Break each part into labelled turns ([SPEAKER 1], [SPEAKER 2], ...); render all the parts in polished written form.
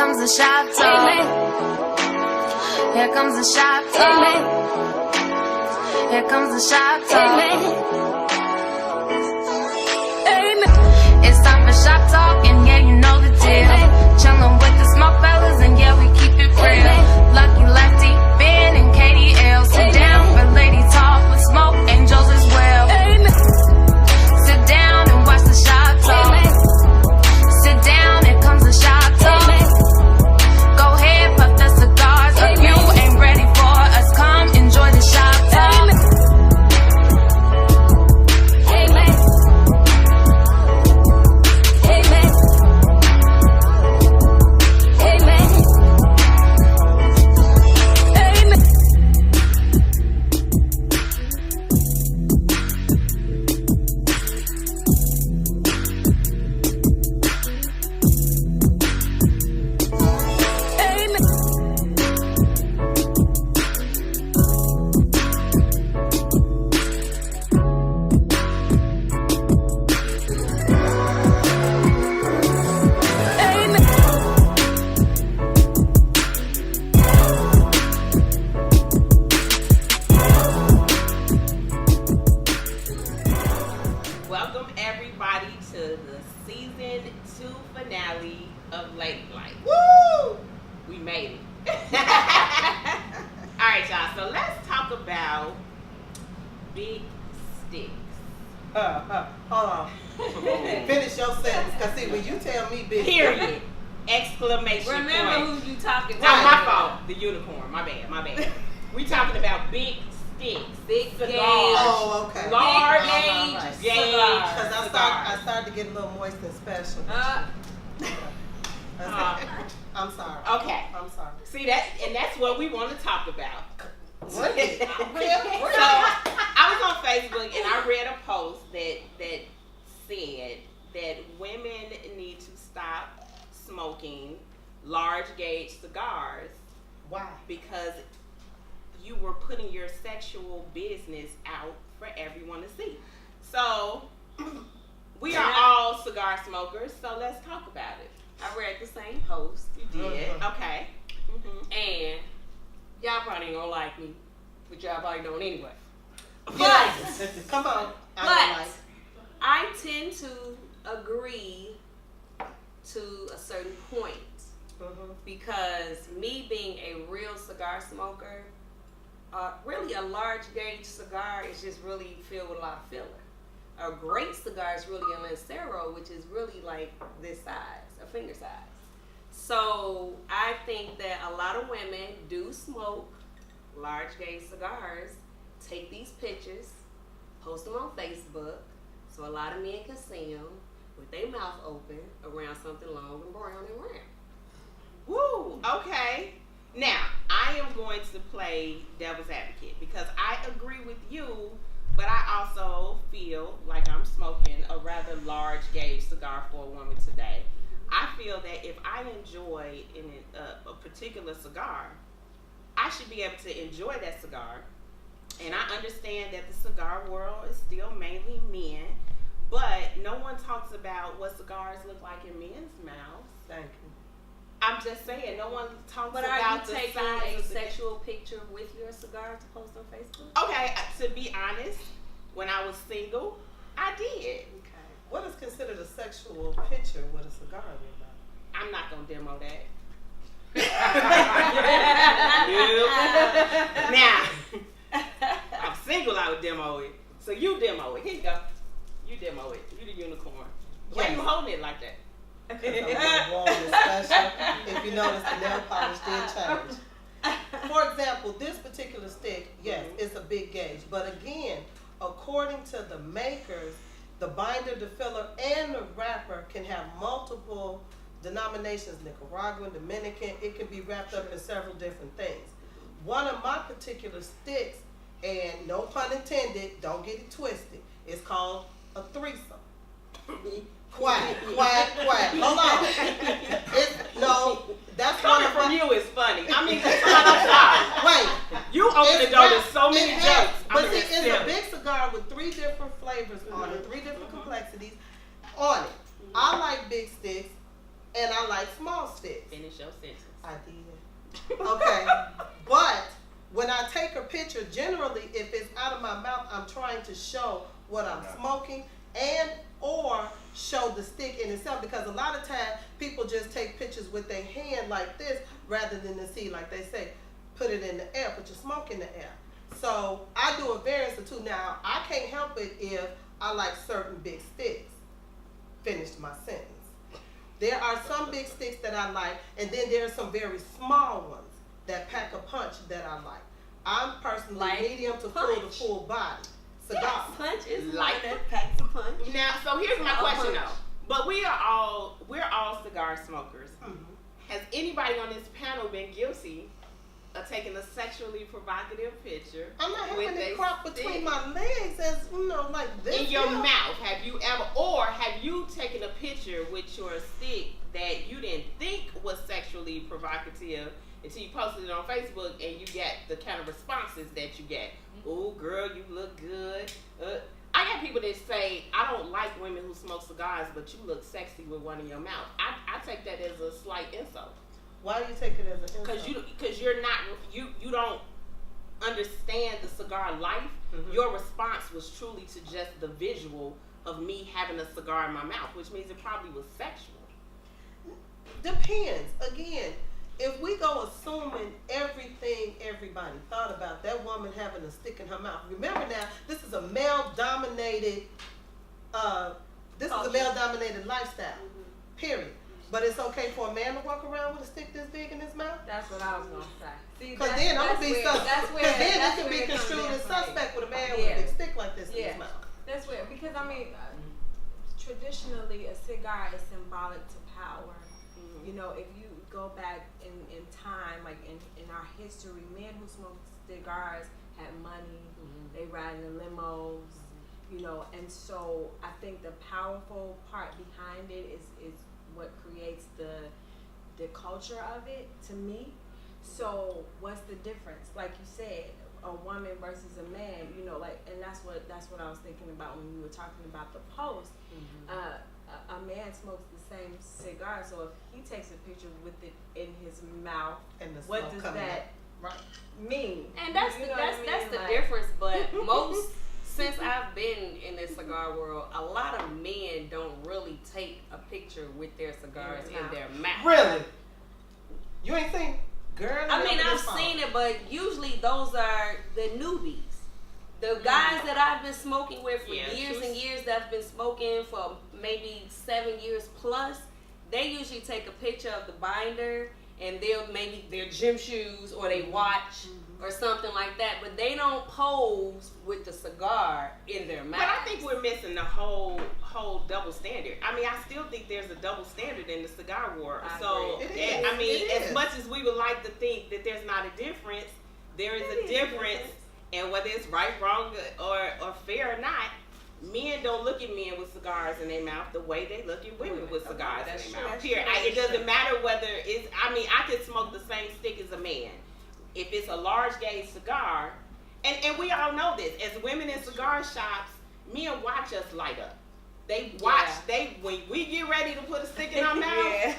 [SPEAKER 1] comes the shop talk. Here comes the shop talk. Here comes the shop talk. It's time for shop talk, and yeah, you know the deal. Chillin' with the smoke fellas, and yeah, we keep it real. Lucky Lefty, Ben, and KDL. Sit down for lady talk with smoke angels as well. Sit down and watch the shop talk. Sit down, here comes the shop talk. Go ahead, puff the cigars. If you ain't ready for us, come enjoy the shop talk.
[SPEAKER 2] I'm sorry.
[SPEAKER 3] Okay.
[SPEAKER 2] I'm sorry.
[SPEAKER 3] See that, and that's what we want to talk about.
[SPEAKER 2] So
[SPEAKER 3] I was on Facebook and I read a post that said that women need to stop smoking large gauge cigars.
[SPEAKER 2] Why?
[SPEAKER 3] Because you were putting your sexual business out for everyone to see. So we are all cigar smokers, so let's talk about it.
[SPEAKER 4] I read the same post.
[SPEAKER 3] You did?
[SPEAKER 2] Mm-hmm.
[SPEAKER 3] Okay. Mm-hmm.
[SPEAKER 4] And y'all probably ain't gonna like me, but y'all probably don't anyway.
[SPEAKER 2] Yes. Come on.
[SPEAKER 4] I tend to agree to a certain point.
[SPEAKER 2] Mm-hmm.
[SPEAKER 4] Because me being a real cigar smoker, really a large gauge cigar is just really filled with a lot of filler. A great cigar is really a Lancero, which is really like this size, a finger size. So I think that a lot of women do smoke large gauge cigars, take these pictures, post them on Facebook, so a lot of men can see them with their mouth open around something long and brown and round.
[SPEAKER 3] Woo, okay. Now, I am going to play devil's advocate because I agree with you, but I also feel like I'm smoking a rather large gauge cigar for a woman today. I feel that if I enjoy a particular cigar, I should be able to enjoy that cigar. And I understand that the cigar world is still mainly men, but no one talks about what cigars look like in men's mouths.
[SPEAKER 2] Thank you.
[SPEAKER 3] I'm just saying, no one talks
[SPEAKER 4] But
[SPEAKER 3] about
[SPEAKER 4] are you taking a sexual picture with your cigar to post on Facebook?
[SPEAKER 3] Okay, to be honest, when I was single, I did.
[SPEAKER 4] Okay.
[SPEAKER 2] What is considered a sexual picture with a cigar in your mouth?
[SPEAKER 3] I'm not going to demo that. Now, I'm single, I would demo it. So you demo it. Here you go. You demo it. You the unicorn. Why you holding it like that?
[SPEAKER 2] Because I'm warm and special. If you notice, the nail polish did change. For example, this particular stick, yes, it's a big gauge. But again, according to the makers, the binder, the filler, and the wrapper can have multiple denominations, Nicaraguan, Dominican. It can be wrapped up in several different things. One of my particular sticks, and no pun intended, don't get it twisted, it's called a threesome. Quiet. Hold on. That's
[SPEAKER 3] coming
[SPEAKER 2] one of
[SPEAKER 3] from
[SPEAKER 2] my,
[SPEAKER 3] you is funny. I mean, I'm sorry.
[SPEAKER 2] Wait.
[SPEAKER 3] You open the door to so many jokes.
[SPEAKER 2] But see, it's a big cigar with 3 different flavors on it, 3 different complexities on it. I like big sticks, and I like small sticks.
[SPEAKER 3] Finish your sentence.
[SPEAKER 2] I did. Okay, but when I take a picture, generally, if it's out of my mouth, I'm trying to show what I'm smoking and or show the stick in itself, because a lot of times people just take pictures with their hand like this rather than to see, like they say, put it in the air, put your smoke in the air. So I do a variance of two. Now, I can't help it if I like certain big sticks. Finished my sentence. There are some big sticks that I like, and then there are some very small ones that pack a punch that I like. I'm personally
[SPEAKER 4] Like
[SPEAKER 2] medium to
[SPEAKER 4] punch.
[SPEAKER 2] full body cigar.
[SPEAKER 4] Punch is
[SPEAKER 3] Like
[SPEAKER 4] like that packs a punch.
[SPEAKER 3] Now, so here's my
[SPEAKER 4] A
[SPEAKER 3] question
[SPEAKER 4] punch.
[SPEAKER 3] though. But we're all cigar smokers.
[SPEAKER 2] Mhm.
[SPEAKER 3] Has anybody on this panel been guilty of taking a sexually provocative picture
[SPEAKER 2] I'm not having
[SPEAKER 3] with
[SPEAKER 2] it
[SPEAKER 3] a
[SPEAKER 2] crop between
[SPEAKER 3] stick
[SPEAKER 2] my legs as, like this.
[SPEAKER 3] in your
[SPEAKER 2] here.
[SPEAKER 3] mouth? Have you ever, or have you taken a picture with your stick that you didn't think was sexually provocative until you posted it on Facebook and you get the kind of responses that you get? Oh, girl, you look good. I got people that say, I don't like women who smoke cigars, but you look sexy with one in your mouth. I take that as a slight insult.
[SPEAKER 2] Why do you take it as an insult?
[SPEAKER 3] Because you're not, you don't understand the cigar life.
[SPEAKER 2] Mhm.
[SPEAKER 3] Your response was truly to just the visual of me having a cigar in my mouth, which means it probably was sexual.
[SPEAKER 2] Depends. Again, if we go assuming everything everybody thought about, that woman having a stick in her mouth. Remember now, this is a male-dominated, lifestyle. Period. But it's okay for a man to walk around with a stick this big in his mouth?
[SPEAKER 5] That's what I was gonna say. See,
[SPEAKER 2] Because then I'm gonna be suspect.
[SPEAKER 5] that's where
[SPEAKER 2] Because then it
[SPEAKER 5] that's
[SPEAKER 2] can be
[SPEAKER 5] where it comes
[SPEAKER 2] construed
[SPEAKER 5] in
[SPEAKER 2] as
[SPEAKER 5] for me.
[SPEAKER 2] suspect with a man with
[SPEAKER 5] Yeah.
[SPEAKER 2] a big stick like this in
[SPEAKER 5] Yeah.
[SPEAKER 2] his mouth.
[SPEAKER 5] That's where, because I mean, traditionally a cigar is symbolic to power. You know, if you go back in time, like in our history, men who smoked cigars had money. They ride in the limos. You know, and so I think the powerful part behind it is what creates the culture of it to me. So what's the difference? Like you said, a woman versus a man, you know, like, and that's what I was thinking about when you were talking about the post. A man smokes the same cigar, so if he takes a picture with it in his mouth,
[SPEAKER 2] And the
[SPEAKER 5] what
[SPEAKER 2] smoke
[SPEAKER 5] does
[SPEAKER 2] coming
[SPEAKER 5] that
[SPEAKER 2] out. Right.
[SPEAKER 5] mean?
[SPEAKER 4] And that's
[SPEAKER 5] You
[SPEAKER 4] the,
[SPEAKER 5] know
[SPEAKER 4] that's
[SPEAKER 5] what I
[SPEAKER 4] that's
[SPEAKER 5] mean?
[SPEAKER 4] the
[SPEAKER 5] Like-
[SPEAKER 4] difference. But most since I've been in this cigar world, a lot of men don't really take a picture with their cigars in their mouth.
[SPEAKER 2] Really? You ain't seen? Girl,
[SPEAKER 4] I mean,
[SPEAKER 2] never
[SPEAKER 4] I've
[SPEAKER 2] this phone.
[SPEAKER 4] seen it, but usually those are the newbies. The guys that I've been smoking with for
[SPEAKER 3] Yeah,
[SPEAKER 4] years
[SPEAKER 3] true.
[SPEAKER 4] and years, that's been smoking for maybe 7 years plus, they usually take a picture of the binder and they'll maybe their gym shoes or they watch or something like that, but they don't pose with the cigar in their mouth.
[SPEAKER 3] But I think we're missing the whole double standard. I mean, I still think there's a double standard in the cigar war.
[SPEAKER 4] I
[SPEAKER 3] So,
[SPEAKER 2] agree. It
[SPEAKER 3] and,
[SPEAKER 2] is.
[SPEAKER 3] I mean,
[SPEAKER 2] It
[SPEAKER 3] as
[SPEAKER 2] is.
[SPEAKER 3] much as we would like to think that there's not a difference, there is a difference. And whether it's right, wrong, or fair or not, men don't look at men with cigars in their mouth the way they look at women with cigars
[SPEAKER 4] That's
[SPEAKER 3] in
[SPEAKER 4] true.
[SPEAKER 3] their mouth.
[SPEAKER 4] That's
[SPEAKER 3] Period.
[SPEAKER 4] true.
[SPEAKER 3] It doesn't matter whether it's. I mean, I could smoke the same stick as a man. If it's a large gauge cigar, and we all know this, as women in cigar shops, men watch us light up. They watch. When we get ready to put a stick in our mouth.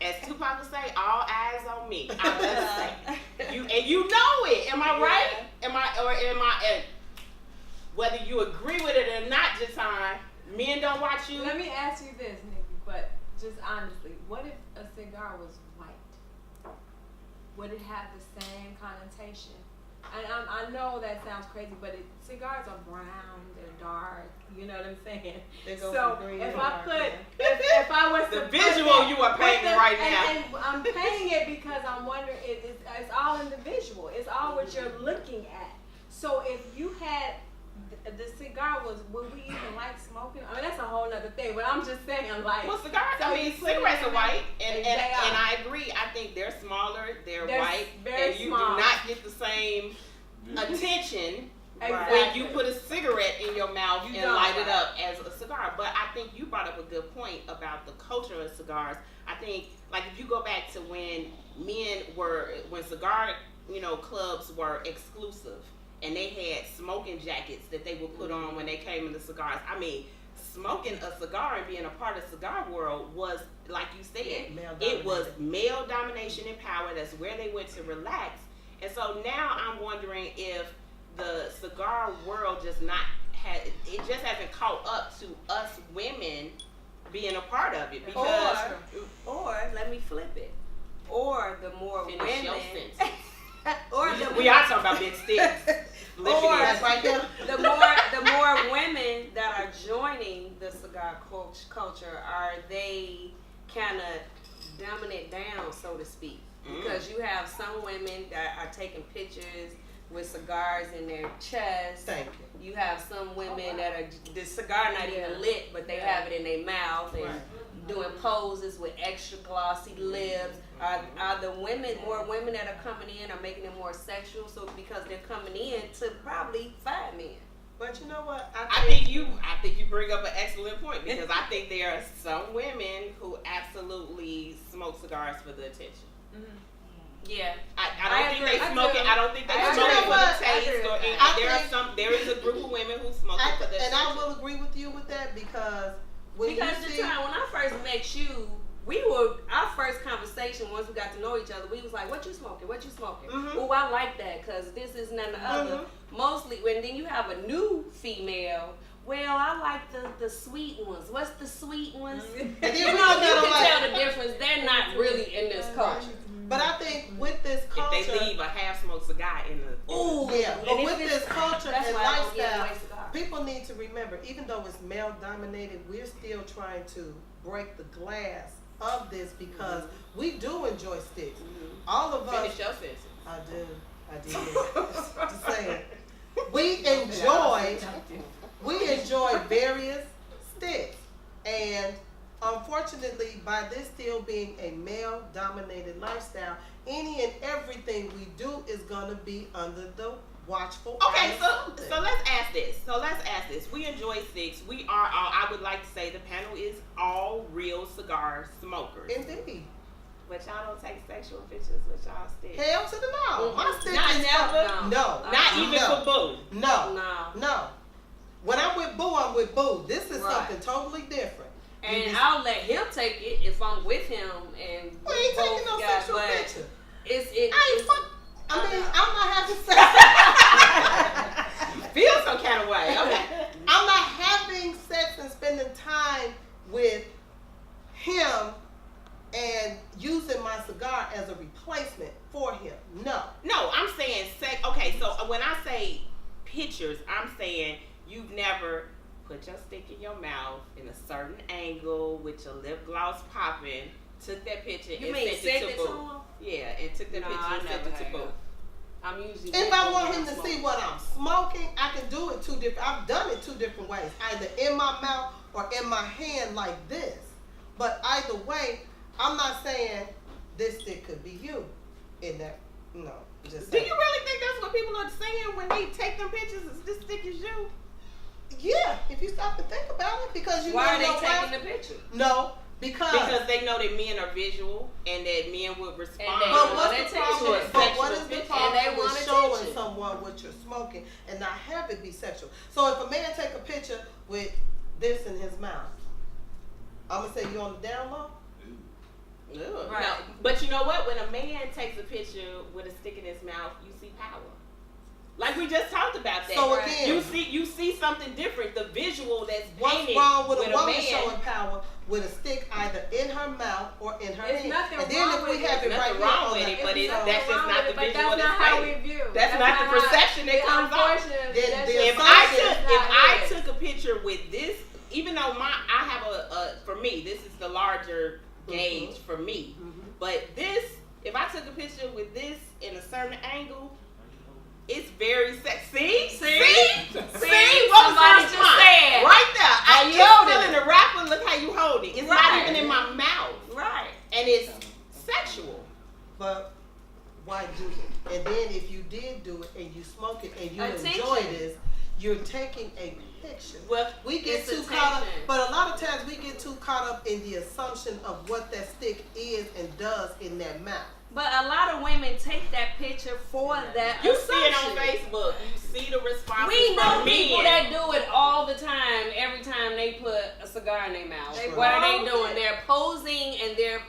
[SPEAKER 3] As Tupac would say, all eyes on me. I'm just saying. You know it. Am I right? Am I? Whether you agree with it or not, Jatan, men don't watch you.
[SPEAKER 5] Let me ask you this, Nikki, but just honestly, what if a cigar was white? Would it have the same connotation? And I know that sounds crazy, but cigars are brown, they're dark. You know what I'm saying?
[SPEAKER 2] They go
[SPEAKER 5] So
[SPEAKER 2] from green
[SPEAKER 5] if
[SPEAKER 2] to
[SPEAKER 5] I
[SPEAKER 2] dark,
[SPEAKER 5] put,
[SPEAKER 2] yeah.
[SPEAKER 5] if I was
[SPEAKER 3] The
[SPEAKER 5] to put
[SPEAKER 3] visual
[SPEAKER 5] that
[SPEAKER 3] you are
[SPEAKER 5] with
[SPEAKER 3] painting right now.
[SPEAKER 5] and I'm painting it because I'm wondering. It's all in the visual. It's all what you're looking at. So if you had the cigar was, would we even like smoking? I mean, that's a whole other thing. But I'm just saying, like,
[SPEAKER 3] Well, cigars.
[SPEAKER 5] so
[SPEAKER 3] I mean,
[SPEAKER 5] you put it
[SPEAKER 3] cigarettes
[SPEAKER 5] in
[SPEAKER 3] are white, and
[SPEAKER 5] They are.
[SPEAKER 3] I agree. I think they're smaller. They're white,
[SPEAKER 5] very
[SPEAKER 3] and you
[SPEAKER 5] small.
[SPEAKER 3] do not get the same attention when
[SPEAKER 5] Exactly.
[SPEAKER 3] you put a cigarette in your mouth
[SPEAKER 5] You
[SPEAKER 3] and
[SPEAKER 5] don't,
[SPEAKER 3] light it
[SPEAKER 5] right.
[SPEAKER 3] up as a cigar. But I think you brought up a good point about the culture of cigars. I think, like, if you go back to when cigar, clubs were exclusive, and they had smoking jackets that they would put on when they came into cigars. I mean, smoking a cigar and being a part of the cigar world was, like you said,
[SPEAKER 2] Male
[SPEAKER 3] it was
[SPEAKER 2] dominated.
[SPEAKER 3] male domination and power. That's where they went to relax. And so now I'm wondering if the cigar world it just hasn't caught up to us women being a part of it, because
[SPEAKER 4] Or let me flip it. Or the more
[SPEAKER 3] finish
[SPEAKER 4] women,
[SPEAKER 3] your sentence.
[SPEAKER 4] or
[SPEAKER 3] We are talking about big sticks. Lift
[SPEAKER 4] Or-
[SPEAKER 3] it in.
[SPEAKER 2] Right there.
[SPEAKER 4] the more women that are joining the cigar culture, are they kind of dumbing it down, so to speak? Because you have some women that are taking pictures with cigars in their chest.
[SPEAKER 2] Thank you.
[SPEAKER 4] You have some women that are the cigar not even lit, but they have it in their mouth and doing poses with extra glossy lips. Are the more women that are coming in are making it more sexual? So because they're coming in to probably find men.
[SPEAKER 2] But you know what?
[SPEAKER 3] I think you bring up an excellent point, because I think there are some women who absolutely smoke cigars for the attention.
[SPEAKER 4] Yeah,
[SPEAKER 3] I don't think
[SPEAKER 4] agree.
[SPEAKER 3] they smoke it. I don't think they
[SPEAKER 4] I
[SPEAKER 3] smoke it
[SPEAKER 4] agree.
[SPEAKER 3] for the
[SPEAKER 4] I
[SPEAKER 3] taste.
[SPEAKER 4] agree
[SPEAKER 3] Or
[SPEAKER 4] with
[SPEAKER 3] anything.
[SPEAKER 2] that.
[SPEAKER 3] There is a group of women who smoke it for the
[SPEAKER 2] And I
[SPEAKER 3] attention.
[SPEAKER 2] will agree with you with that, because when
[SPEAKER 4] because
[SPEAKER 2] you
[SPEAKER 4] the
[SPEAKER 2] see,
[SPEAKER 4] time when I first met you, our first conversation, once we got to know each other, we was like, what you smoking? What you smoking?
[SPEAKER 2] Mhm.
[SPEAKER 4] Oh, I like that, because this is none of the other. Mostly, when then you have a new female, well, I like the sweet ones. What's the sweet ones?
[SPEAKER 2] and then
[SPEAKER 4] You
[SPEAKER 2] we
[SPEAKER 4] know,
[SPEAKER 2] look
[SPEAKER 4] you
[SPEAKER 2] at them
[SPEAKER 4] can
[SPEAKER 2] like,
[SPEAKER 4] tell the difference. They're not really in this culture.
[SPEAKER 2] but I think with this culture,
[SPEAKER 3] If they leave a half-smoked cigar in the
[SPEAKER 4] Ooh,
[SPEAKER 2] yeah,
[SPEAKER 4] and
[SPEAKER 2] but
[SPEAKER 4] if
[SPEAKER 2] with
[SPEAKER 4] it's-
[SPEAKER 2] this culture
[SPEAKER 4] that's
[SPEAKER 2] and
[SPEAKER 4] why I don't give
[SPEAKER 2] lifestyle,
[SPEAKER 4] away cigars.
[SPEAKER 2] people need to remember, even though it's male dominated, we're still trying to break the glass of this, because we do enjoy sticks. All of us,
[SPEAKER 3] finish your sentence.
[SPEAKER 2] I did. Just saying. We enjoy various sticks, and unfortunately, by this still being a male-dominated lifestyle, any and everything we do is gonna be under the watchful
[SPEAKER 3] Okay,
[SPEAKER 2] eye of
[SPEAKER 3] so
[SPEAKER 2] something.
[SPEAKER 3] let's ask this. We enjoy sticks. We are all. I would like to say the panel is all real cigar smokers.
[SPEAKER 2] Indeed.
[SPEAKER 3] But y'all don't take sexual pictures with y'all sticks.
[SPEAKER 2] Hell to the no. My stick
[SPEAKER 3] Not
[SPEAKER 2] is
[SPEAKER 3] never?
[SPEAKER 2] No.
[SPEAKER 3] Not even
[SPEAKER 2] no.
[SPEAKER 3] for boo.
[SPEAKER 2] No. When I'm with Boo, I'm with Boo. This is
[SPEAKER 4] Right.
[SPEAKER 2] something totally different.
[SPEAKER 4] And I'll let him take it if I'm with him, and
[SPEAKER 2] We ain't
[SPEAKER 4] both
[SPEAKER 2] taking no
[SPEAKER 4] got-
[SPEAKER 2] sexual
[SPEAKER 4] but
[SPEAKER 2] picture.
[SPEAKER 4] It's
[SPEAKER 2] I'm not having sex.
[SPEAKER 3] Feel some kind of way. Okay.
[SPEAKER 2] I'm not having sex and spending time with him and using my cigar as a replacement for him. No.
[SPEAKER 3] No, I'm saying sex. Okay, so when I say pictures, I'm saying you've never put your stick in your mouth in a certain angle with your lip gloss popping, took that picture
[SPEAKER 4] You
[SPEAKER 3] and
[SPEAKER 4] mean
[SPEAKER 3] sent
[SPEAKER 4] send
[SPEAKER 3] it
[SPEAKER 4] it
[SPEAKER 3] to
[SPEAKER 4] to
[SPEAKER 3] Boo.
[SPEAKER 4] him?
[SPEAKER 3] Yeah, and took that
[SPEAKER 4] Nah,
[SPEAKER 3] picture
[SPEAKER 4] I
[SPEAKER 3] and sent
[SPEAKER 4] never
[SPEAKER 3] it to
[SPEAKER 4] have.
[SPEAKER 3] Boo.
[SPEAKER 4] I'm usually
[SPEAKER 2] If I want him to see what I'm smoking, I can do it two different. I've done it two different ways, either in my mouth or in my hand like this. But either way, I'm not saying this stick could be you in that. No, just
[SPEAKER 3] Do
[SPEAKER 2] saying.
[SPEAKER 3] you really think that's what people are saying when they take them pictures? Is this stick is you?
[SPEAKER 2] Yeah, if you stop to think about it, because you
[SPEAKER 4] Why are
[SPEAKER 2] know
[SPEAKER 4] they
[SPEAKER 2] why?
[SPEAKER 4] taking the picture?
[SPEAKER 2] No, because
[SPEAKER 3] they know that men are visual and that men would respond.
[SPEAKER 4] And they
[SPEAKER 2] But
[SPEAKER 4] want
[SPEAKER 2] what's
[SPEAKER 4] attention.
[SPEAKER 2] the problem?
[SPEAKER 3] To a
[SPEAKER 2] But
[SPEAKER 3] sexual
[SPEAKER 2] what is the
[SPEAKER 3] picture.
[SPEAKER 2] problem
[SPEAKER 4] And they
[SPEAKER 2] with
[SPEAKER 4] want
[SPEAKER 2] showing
[SPEAKER 4] attention.
[SPEAKER 2] someone what you're smoking and not have it be sexual? So if a man take a picture with this in his mouth, I'm gonna say you on the down low.
[SPEAKER 3] Ugh.
[SPEAKER 4] Right.
[SPEAKER 3] No, but you know what? When a man takes a picture with a stick in his mouth, you see power. Like we just talked about that.
[SPEAKER 2] So
[SPEAKER 4] Right.
[SPEAKER 2] again,
[SPEAKER 3] you see something different. The visual that's
[SPEAKER 2] what's
[SPEAKER 3] painted
[SPEAKER 2] wrong with a
[SPEAKER 3] with
[SPEAKER 2] woman
[SPEAKER 3] man.
[SPEAKER 2] showing power with a stick either in her mouth or in her
[SPEAKER 5] There's
[SPEAKER 2] hand?
[SPEAKER 5] nothing
[SPEAKER 2] And then
[SPEAKER 5] wrong
[SPEAKER 2] if we
[SPEAKER 5] with it.
[SPEAKER 2] have it
[SPEAKER 3] There's
[SPEAKER 2] right
[SPEAKER 3] nothing
[SPEAKER 2] here
[SPEAKER 3] wrong
[SPEAKER 2] on
[SPEAKER 3] with
[SPEAKER 2] the
[SPEAKER 3] it, but it's-
[SPEAKER 2] episode,
[SPEAKER 3] that's just not the
[SPEAKER 5] but
[SPEAKER 3] visual
[SPEAKER 5] that's
[SPEAKER 3] that's
[SPEAKER 5] not how we
[SPEAKER 3] painted.
[SPEAKER 5] view.
[SPEAKER 3] That's not the perception that comes off.
[SPEAKER 5] Unfortunately,
[SPEAKER 2] Then
[SPEAKER 5] that's
[SPEAKER 2] the
[SPEAKER 5] just
[SPEAKER 3] If
[SPEAKER 2] assumption
[SPEAKER 3] I
[SPEAKER 5] not it.
[SPEAKER 3] took a picture with this, even though I have a for me, this is the larger gauge for me. But this, if I took a picture with this in a certain angle, it's very sexy. See? What was
[SPEAKER 4] Somebody
[SPEAKER 3] first
[SPEAKER 4] just
[SPEAKER 3] one?
[SPEAKER 4] said.
[SPEAKER 3] Right there.
[SPEAKER 4] How you
[SPEAKER 3] It's
[SPEAKER 4] holding
[SPEAKER 3] still in the wrapper. Look how you hold it. It's not
[SPEAKER 4] Right.
[SPEAKER 3] even in my mouth.
[SPEAKER 4] Right.
[SPEAKER 3] And it's sexual.
[SPEAKER 2] But why do it? And then if you did do it and you smoke it and you
[SPEAKER 4] Attention.
[SPEAKER 2] enjoy this, you're taking a picture.
[SPEAKER 3] Well,
[SPEAKER 2] We get
[SPEAKER 4] It's
[SPEAKER 2] too caught up,
[SPEAKER 4] attention.
[SPEAKER 2] but a lot of times we get too caught up in the assumption of what that stick is and does in that mouth.
[SPEAKER 4] But a lot of women take that picture for that.
[SPEAKER 3] You see it on
[SPEAKER 4] assumption.
[SPEAKER 3] Facebook. You see the responses
[SPEAKER 4] We know
[SPEAKER 3] from
[SPEAKER 4] people
[SPEAKER 3] men.
[SPEAKER 4] that do it all the time. Every time they put a cigar in their mouth,
[SPEAKER 5] They
[SPEAKER 4] what are they
[SPEAKER 5] pose
[SPEAKER 4] doing?
[SPEAKER 5] it.
[SPEAKER 4] They're posing and they're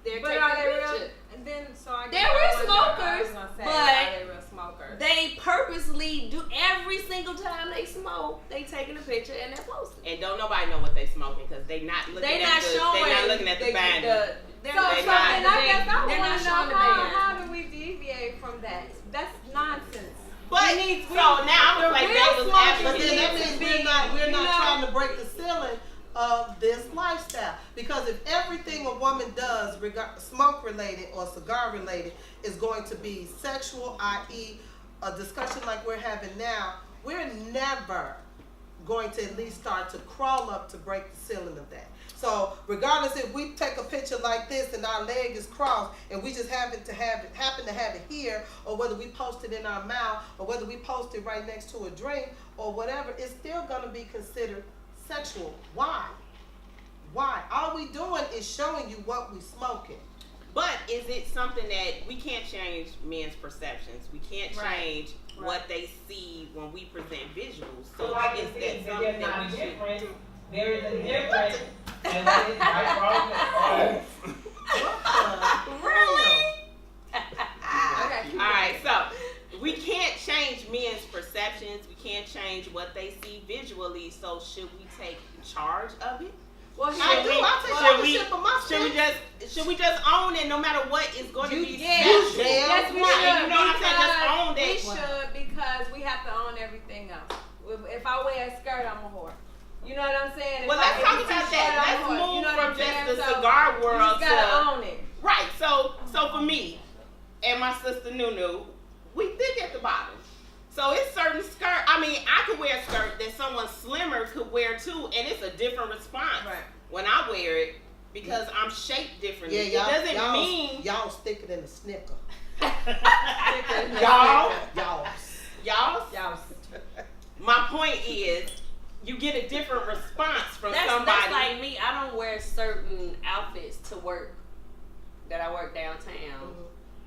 [SPEAKER 5] But
[SPEAKER 4] taking
[SPEAKER 5] are
[SPEAKER 4] a
[SPEAKER 5] they real?
[SPEAKER 4] picture.
[SPEAKER 5] And then, so I
[SPEAKER 4] They're
[SPEAKER 5] guess
[SPEAKER 4] real
[SPEAKER 5] I was
[SPEAKER 4] smokers,
[SPEAKER 5] gonna say,
[SPEAKER 4] but
[SPEAKER 5] are they real smokers?
[SPEAKER 4] They purposely do every single time they smoke. They taking a picture and they're posting.
[SPEAKER 3] And don't nobody know what they smoking because they not looking
[SPEAKER 4] They
[SPEAKER 3] at
[SPEAKER 4] not
[SPEAKER 3] the
[SPEAKER 4] showing.
[SPEAKER 3] they not looking at the binder.
[SPEAKER 4] They're
[SPEAKER 5] So,
[SPEAKER 4] not
[SPEAKER 5] so
[SPEAKER 3] not-
[SPEAKER 5] then I guess I
[SPEAKER 4] they're
[SPEAKER 5] want
[SPEAKER 4] not
[SPEAKER 5] to
[SPEAKER 4] showing the
[SPEAKER 5] know
[SPEAKER 4] band.
[SPEAKER 5] how do we deviate from that? That's nonsense.
[SPEAKER 3] But so now I'm gonna play
[SPEAKER 5] real
[SPEAKER 3] devil's
[SPEAKER 5] smokers
[SPEAKER 2] But then that
[SPEAKER 3] advocate.
[SPEAKER 2] means
[SPEAKER 5] be,
[SPEAKER 2] we're
[SPEAKER 5] you
[SPEAKER 2] not
[SPEAKER 5] know-
[SPEAKER 2] trying to break the ceiling of this lifestyle. Because if everything a woman does, smoke related or cigar related, is going to be sexual, i.e., a discussion like we're having now, we're never going to at least start to crawl up to break the ceiling of that. So regardless if we take a picture like this and our leg is crossed and we just happen to have it here, or whether we post it in our mouth, or whether we post it right next to a drink or whatever, it's still gonna be considered sexual. Why? Why? All we doing is showing you what we smoking.
[SPEAKER 3] But is it something that we can't change men's perceptions? We can't change what they see when we present visuals. So
[SPEAKER 6] like
[SPEAKER 3] is
[SPEAKER 6] it
[SPEAKER 3] that
[SPEAKER 6] says,
[SPEAKER 3] something
[SPEAKER 6] there's
[SPEAKER 3] that
[SPEAKER 6] not
[SPEAKER 3] we should
[SPEAKER 6] different.
[SPEAKER 3] do?
[SPEAKER 6] There is a difference. And what is right, wrong, and
[SPEAKER 2] Really?
[SPEAKER 5] Okay.
[SPEAKER 3] All right, so we can't change men's perceptions. We can't change what they see visually. So should we take charge of it?
[SPEAKER 5] Well,
[SPEAKER 2] I
[SPEAKER 5] should
[SPEAKER 2] do.
[SPEAKER 5] we-
[SPEAKER 2] I take
[SPEAKER 3] Should we,
[SPEAKER 2] ownership of my
[SPEAKER 3] should we just own it no matter what is going to be
[SPEAKER 5] Yeah,
[SPEAKER 3] sexual?
[SPEAKER 5] yes, we
[SPEAKER 3] Right,
[SPEAKER 5] should.
[SPEAKER 3] you know what I'm saying? Just own
[SPEAKER 5] We
[SPEAKER 3] it.
[SPEAKER 5] should, because we have to own everything else. If I wear a skirt, I'm a whore. You know what I'm saying?
[SPEAKER 3] Well,
[SPEAKER 5] If
[SPEAKER 3] let's
[SPEAKER 5] I
[SPEAKER 3] talk
[SPEAKER 5] wear a
[SPEAKER 3] about
[SPEAKER 5] t-shirt,
[SPEAKER 3] that.
[SPEAKER 5] I'm a
[SPEAKER 3] Let's
[SPEAKER 5] whore.
[SPEAKER 3] move
[SPEAKER 5] You know what
[SPEAKER 3] from
[SPEAKER 5] I'm saying?
[SPEAKER 3] just the
[SPEAKER 5] So,
[SPEAKER 3] cigar
[SPEAKER 5] you
[SPEAKER 3] world
[SPEAKER 5] just gotta
[SPEAKER 3] to
[SPEAKER 5] own it.
[SPEAKER 3] right. So for me and my sister Nunu, we thick at the bottom. So it's certain skirt. I mean, I could wear a skirt that someone slimmer could wear too, and it's a different response
[SPEAKER 5] Right.
[SPEAKER 3] when I wear it because I'm shaped differently.
[SPEAKER 2] Yeah,
[SPEAKER 3] It
[SPEAKER 2] y'all,
[SPEAKER 3] doesn't
[SPEAKER 2] y'all,
[SPEAKER 3] mean
[SPEAKER 2] y'all stick it in the snicker.
[SPEAKER 3] y'all.
[SPEAKER 2] Y'all.
[SPEAKER 5] Y'all.
[SPEAKER 3] My point is, you get a different response from somebody.
[SPEAKER 4] That's like me. I don't wear certain outfits to work that I work downtown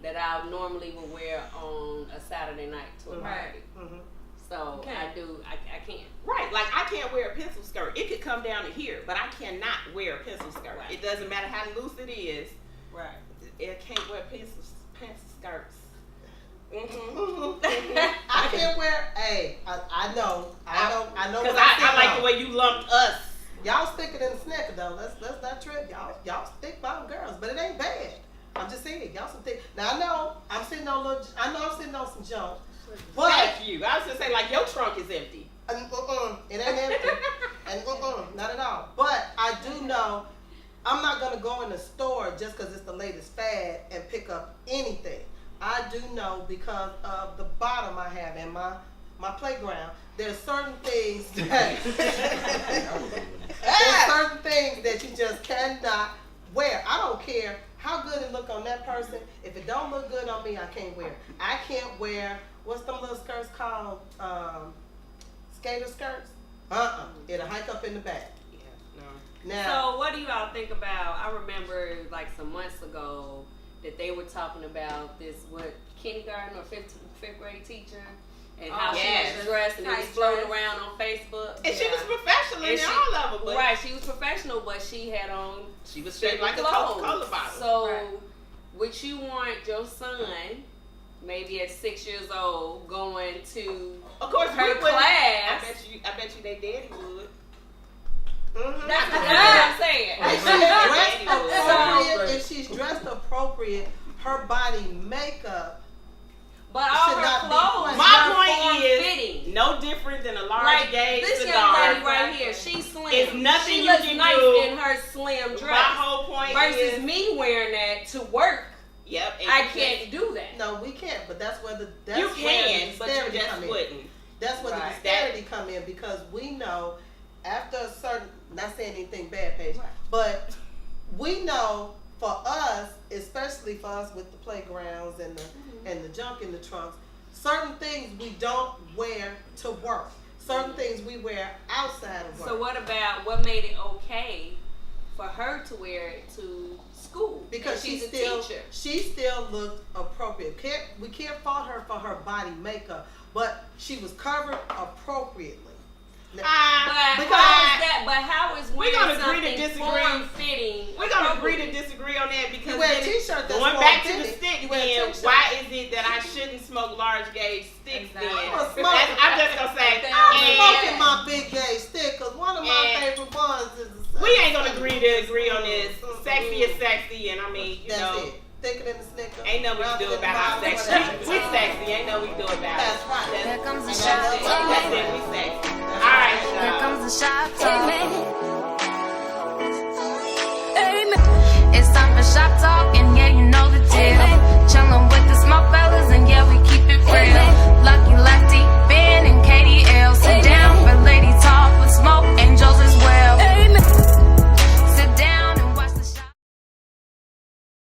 [SPEAKER 4] that I normally would wear on a Saturday night to a
[SPEAKER 5] Right.
[SPEAKER 4] party.
[SPEAKER 2] Mhm.
[SPEAKER 4] So
[SPEAKER 5] Okay.
[SPEAKER 4] I can't.
[SPEAKER 3] Right, like I can't wear a pencil skirt. It could come down to here, but I cannot wear a pencil skirt.
[SPEAKER 4] Right.
[SPEAKER 3] It doesn't matter how loose it is.
[SPEAKER 4] Right.
[SPEAKER 3] I can't wear pencil skirts.
[SPEAKER 2] I can't wear. Hey, I know.
[SPEAKER 3] Because
[SPEAKER 2] What I'm
[SPEAKER 3] I like
[SPEAKER 2] saying,
[SPEAKER 3] the way you lumped us.
[SPEAKER 2] Y'all stick it in the snicker though. Let's not trip. Y'all stick bottom girls, but it ain't bad. I'm just saying, y'all some thick. Now I know I'm sitting on some junk, but
[SPEAKER 3] Thank you. I was gonna say like your trunk is empty.
[SPEAKER 2] it ain't empty, and not at all. But I do know I'm not gonna go in the store just because it's the latest fad and pick up anything. I do know because of the bottom I have in my playground. There's certain things that you just cannot wear. I don't care how good it look on that person. If it don't look good on me, I can't wear it. I can't wear what's them little skirts called? Skater skirts? It'll hike up in the back.
[SPEAKER 3] Yeah, no.
[SPEAKER 2] Now,
[SPEAKER 4] So what do you all think about? I remember like some months ago that they were talking about this kindergarten or fifth grade teacher and how
[SPEAKER 3] yes.
[SPEAKER 4] she was dressed and it was
[SPEAKER 5] Tight
[SPEAKER 4] floating
[SPEAKER 5] dress.
[SPEAKER 4] around on Facebook.
[SPEAKER 3] And she was professional in
[SPEAKER 4] And
[SPEAKER 3] all of them, but
[SPEAKER 4] right, she was professional, but she had on
[SPEAKER 3] she was shaped like a
[SPEAKER 4] clothes.
[SPEAKER 3] Coca-Cola bottle.
[SPEAKER 4] So
[SPEAKER 5] Right.
[SPEAKER 4] would you want your son, maybe at 6 years old, going to
[SPEAKER 3] of course,
[SPEAKER 4] her
[SPEAKER 3] we wouldn't-
[SPEAKER 4] class?
[SPEAKER 3] I bet you they daddy would.
[SPEAKER 4] That's what I'm saying.
[SPEAKER 2] if she's dressed appropriate, her body makeup.
[SPEAKER 4] But all
[SPEAKER 2] should
[SPEAKER 4] her
[SPEAKER 2] not be
[SPEAKER 4] clothes
[SPEAKER 2] questioned.
[SPEAKER 3] My
[SPEAKER 4] were
[SPEAKER 3] point is
[SPEAKER 4] form-fitting.
[SPEAKER 3] no different than a large
[SPEAKER 4] Like
[SPEAKER 3] gauge
[SPEAKER 4] this young
[SPEAKER 3] cigar.
[SPEAKER 4] lady right here, she's slim.
[SPEAKER 3] It's nothing
[SPEAKER 4] she
[SPEAKER 3] you
[SPEAKER 4] looks
[SPEAKER 3] can
[SPEAKER 4] nice
[SPEAKER 3] do.
[SPEAKER 4] in her slim
[SPEAKER 3] My
[SPEAKER 4] dress.
[SPEAKER 3] whole point
[SPEAKER 4] Versus
[SPEAKER 3] is,
[SPEAKER 4] me wearing that to work,
[SPEAKER 3] yep, and
[SPEAKER 4] I
[SPEAKER 3] you
[SPEAKER 4] can't do that.
[SPEAKER 2] No, we can't. But that's where the
[SPEAKER 3] You
[SPEAKER 2] where
[SPEAKER 3] can,
[SPEAKER 2] the
[SPEAKER 3] but you
[SPEAKER 2] disparity
[SPEAKER 3] just
[SPEAKER 2] come in.
[SPEAKER 3] wouldn't.
[SPEAKER 2] That's where the
[SPEAKER 3] Right.
[SPEAKER 2] disparity come in because we know after a certain, not saying anything bad, Paige,
[SPEAKER 5] Right.
[SPEAKER 2] but we know for us, especially for us with the playgrounds and the junk in the trunks, certain things we don't wear to work. Certain things we wear outside of work.
[SPEAKER 4] So what about what made it okay for her to wear it to school?
[SPEAKER 2] because
[SPEAKER 4] And she's a
[SPEAKER 2] still
[SPEAKER 4] teacher.
[SPEAKER 2] she still looked appropriate. We can't fault her for her body makeup, but she was covered appropriately.
[SPEAKER 4] But
[SPEAKER 2] Because-
[SPEAKER 4] how is
[SPEAKER 3] We're
[SPEAKER 4] wearing
[SPEAKER 3] gonna agree to
[SPEAKER 4] something
[SPEAKER 3] disagree.
[SPEAKER 4] form-fitting?
[SPEAKER 3] We're gonna agree to
[SPEAKER 4] appropriate?
[SPEAKER 3] disagree on that because
[SPEAKER 2] You wear a
[SPEAKER 3] then
[SPEAKER 2] t-shirt that's
[SPEAKER 3] going back to the
[SPEAKER 2] form-fitting.
[SPEAKER 3] stick,
[SPEAKER 2] You wear a
[SPEAKER 3] then
[SPEAKER 2] t-shirt.
[SPEAKER 3] why is it that I shouldn't smoke large gauge sticks?
[SPEAKER 5] Exactly.
[SPEAKER 3] Then
[SPEAKER 2] I'm a smoker.
[SPEAKER 3] I'm just gonna say,
[SPEAKER 2] I'm
[SPEAKER 3] and
[SPEAKER 2] smoking my big gauge stick because one of my
[SPEAKER 3] And
[SPEAKER 2] favorite ones is the
[SPEAKER 3] we ain't gonna agree to agree on this. Sexy is sexy, and I mean, you
[SPEAKER 2] That's
[SPEAKER 3] know,
[SPEAKER 2] it. Thicker than the Snicker.
[SPEAKER 3] ain't nothing we can do about our sex. We sexy, ain't nothing we can do about it.
[SPEAKER 2] That's right.
[SPEAKER 1] Here comes the
[SPEAKER 2] I got
[SPEAKER 1] shot.